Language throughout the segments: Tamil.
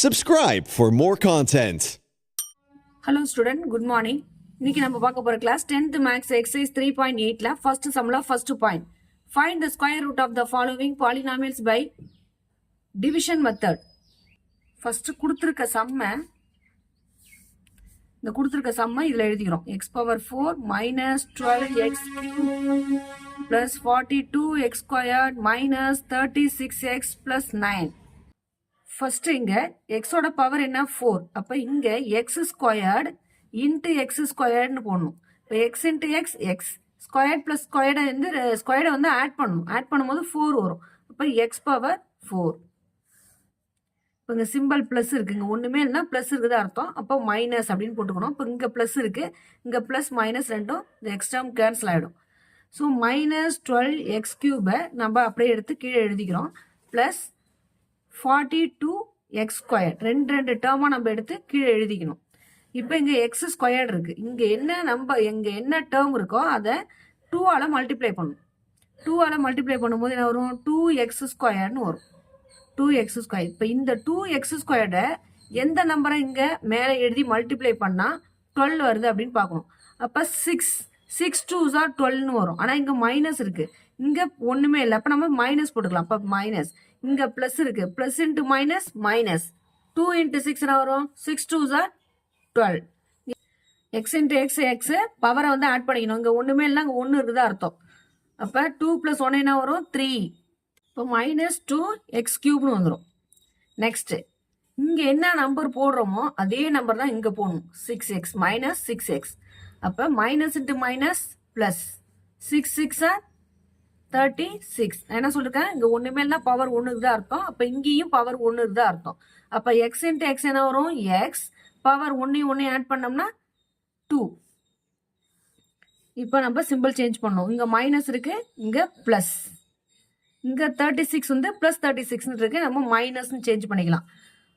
Subscribe for more content. Hello student, good morning. இன்னைக்கு நம்ம பார்க்க போற கிளாஸ் 10th maths exercise 3.8ல first sumல first point. Find the square root of the following polynomials by division method. First கொடுத்திருக்க சம்ம இதுல எழுதிக்கிறோம். x power 4 minus 12x cubed plus 42x squared minus 36x plus 9. First இங்க எக்ஸோட பவர் என்ன 4. அப்ப இங்க எக்ஸ் ஸ்கொயர்டு இன்ட்டு எக்ஸ் ஸ்கொயர்டுன்னு போடணும். இப்போ x into x x squared plus ஸ்கொயர்டை வந்து ஆட் பண்ணணும். ஆட் பண்ணும்போது 4 வரும். அப்போ எக்ஸ் பவர் 4. இப்போ இங்கே சிம்பிள் ப்ளஸ் இருக்கு. இங்கே ஒன்றுமே இல்லைன்னா ப்ளஸ் இருக்குது அர்த்தம். அப்போ மைனஸ் அப்படின்னு போட்டுக்கணும். இப்போ இங்கே ப்ளஸ் இருக்கு, இங்கே ப்ளஸ் மைனஸ் ரெண்டும் இந்த எக்ஸ்ட்ராம் கேன்சல் ஆகிடும். ஸோ மைனஸ் 12x கியூபை நம்ம அப்படியே எடுத்து கீழே எழுதிக்கிறோம். ப்ளஸ் 42x ஸ்கொயர் ரெண்டு டேர்மா நம்ம எடுத்து கீழே எழுதிக்கணும். இப்போ இங்க எக்ஸ் ஸ்கொயர்டு இருக்கு. இங்க என்ன டேர்ம் இருக்கோ அதை 2ஆல மல்டிப்ளை பண்ணணும். 2ஆல மல்டிப்ளை பண்ணும்போது என்ன வரும்? 2x ஸ்கொயர்னு வரும். 2x square. இப்போ இந்த 2x ஸ்கொயர்டை எந்த நம்பரை இங்க மேலே எழுதி மல்டிப்ளை பண்ணா 12 வருது அப்படின்னு பார்க்கணும். அப்ப 6 2s are 12ன்னு வரும். ஆனா இங்க மைனஸ் இருக்கு, இங்க ஒண்ணுமே இல்லை. அப்ப நம்ம மைனஸ் போட்டுக்கலாம். அப்ப மைனஸ், இங்க பிளஸ் இருக்கு, plus into minus minus 2 into 6 என்ன வரும்? 6 2s are 12. X into X X பவரை வந்து ஆட் பண்ணிக்கணும். இங்க ஒண்ணுமே இல்லை, அங்க ஒன்று இருக்குதா அர்த்தம். அப்ப 2 plus 1 என்ன வரும்? 3. இப்போ மைனஸ் 2x கியூப்னு வந்துடும். நெக்ஸ்ட் இங்க என்ன நம்பர் போடுறோமோ அதே நம்பர் தான் இங்க போடணும். 6x minus 6x. அப்ப minus into minus plus 6 6 are 36. என்ன சொல்லிருக்கேன்? இங்க ஒண்ணுமே இல்ல, பவர் 1 தான் அர்த்தம். அப்ப இங்கேயும் பவர் 1 தான் அர்த்தம். அப்ப x இன்டு x என்ன வரும்? x பவர் 1 ஆட் பண்ணோம்னா 2. இப்போ நம்ம சிம்பிள் சேஞ்ச் பண்ணோம். இங்க மைனஸ் இருக்கு, இங்க பிளஸ். இங்க 36 வந்து பிளஸ் 36 இருக்கு, நம்ம மைனஸ் சேஞ்ச் பண்ணிக்கலாம்.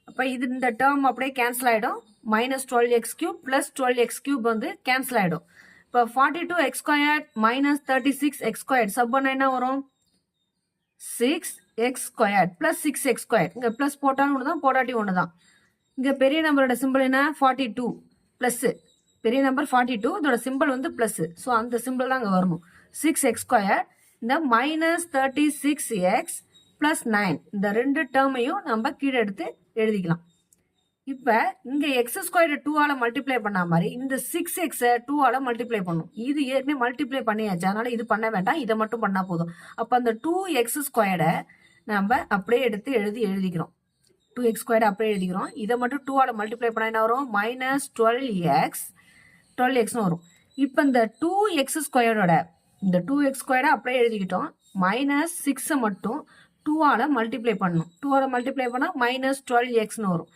அப்ப இது இந்த டேர்ம் அப்படியே கேன்சல் ஆயிடும். Minus 12x cube plus 12x cube வந்து கேன்சல் ஆயிடும். இப்போ 42x square minus 36x square sub பண்ண என்ன வரும்? 6x square plus 6x square. இங்க பிளஸ் போட்டாலும் ஒன்று தான், போடாட்டி ஒன்று தான். இங்க பெரிய நம்பரோட சிம்பிள் என்ன? 42 பிளஸ் பெரிய நம்பர் 42, இதோட சிம்பிள் வந்து பிளஸ். ஸோ அந்த சிம்பிள் தான் அங்கே வரணும். 6x ஸ்கொயர் இந்த மைனஸ் 36x பிளஸ் 9 இந்த ரெண்டு டேர்மையும் நம்ம கீழே எடுத்து எழுதிக்கலாம். இப்ப இங்க எக்ஸ் ஸ்கொயர் 2ஆல மல்டிப்ளை பண்ண மாதிரி இந்த 6x 2ஆல மல்டிப்ளை பண்ணும். இது ஏற்கனவே மல்டிப்ளை பண்ணியாச்சு, அதனால இது பண்ண வேண்டாம், இதை மட்டும் பண்ணா போதும். அப்ப அந்த 2x ஸ்கொயரை நம்ம அப்படியே எடுத்து எழுதிக்கிறோம். 2x ஸ்கொயர் அப்படியே எழுதிக்கிறோம். இதை மட்டும் 2ஆல மல்டிப்ளை பண்ணா என்ன வரும்? மைனஸ் 12x வரும். இப்ப இந்த 2x ஸ்கொயரோட இந்த 2x ஸ்கொயரை அப்படியே எழுதிக்கிட்டோம். மைனஸ் 6 மட்டும் 2ஆல மல்டிப்ளை பண்ணணும். 2ஆல மல்டிப்ளை பண்ணா மைனஸ் 12xன்னு வரும்.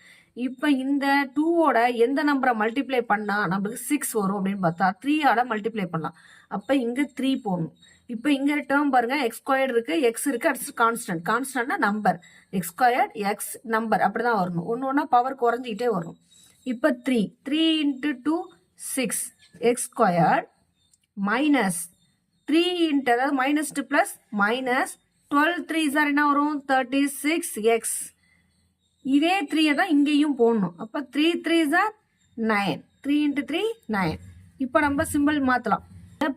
இப்ப இந்த 2ஓட எந்த நம்பரை மல்டிப்ளை பண்ணா நமக்கு 6 வரும் அப்படின்னு பார்த்தா 3ஆல மல்டிப்ளை பண்ணலாம். அப்ப இங்க 3 போடணும். இப்ப இங்க டேர்ம் பாருங்க, எக்ஸ் ஸ்கொயர் இருக்கு, எக்ஸ் இருக்கு, அடுத்து கான்ஸ்டன்ட். கான்ஸ்டன்ட்னா number, x square x number அப்படிதான் வரணும். ஒன்னொன்னா பவர் குறைஞ்சிக்கிட்டே வரும். இப்ப 3 into 2 6 X square minus 3 into அதாவது minus 2 plus minus 12 3s are என்ன வரும்? 36x. இதே 3 தான் இங்கேயும் போடணும். அப்ப 3 3s are 9. 3 into 3 9. இப்போ நம்ம சிம்பிள் மாத்தலாம்.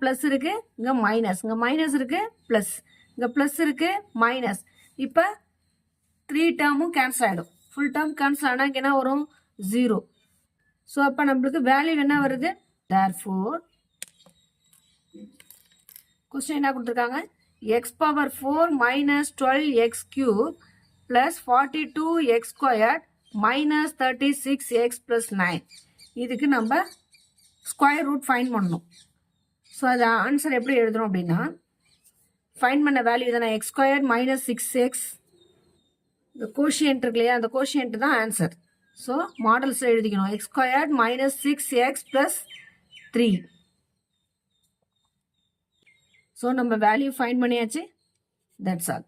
பிளஸ் இருக்கு, இங்க மைனஸ், இங்க மைனஸ் இருக்கு, பிளஸ், இங்க பிளஸ் இருக்கு, மைனஸ். இப்ப 3 டேர்மும் கேன்சல் ஆயிடும். ஃபுல் டேர்ம் கேன்சல் ஆனா என்ன வரும்? 0. ஸோ அப்ப நம்மளுக்கு வேல்யூ என்ன வருது? therefore கொஸ்டின் என்ன கொடுத்துருக்காங்க? x power 4 minus 12x cube plus 42x squared minus 36x plus 9. இதுக்கு நம்ம ஸ்கொயர் ரூட் ஃபைண்ட் பண்ணணும். ஸோ அது ஆன்சர் எப்படி எழுதணும் அப்படின்னா, ஃபைண்ட் பண்ண வேல்யூ தானே x squared minus 6x. இந்த கோஷியன்ட் இருக்கு இல்லையா, அந்த கோஷியன்ட் தான் ஆன்சர். ஸோ மாடல்ஸ் எழுதிக்கணும். x squared minus 6x plus 3. So நம்ம வேல்யூ ஃபைண்ட் பண்ணியாச்சு. That's all.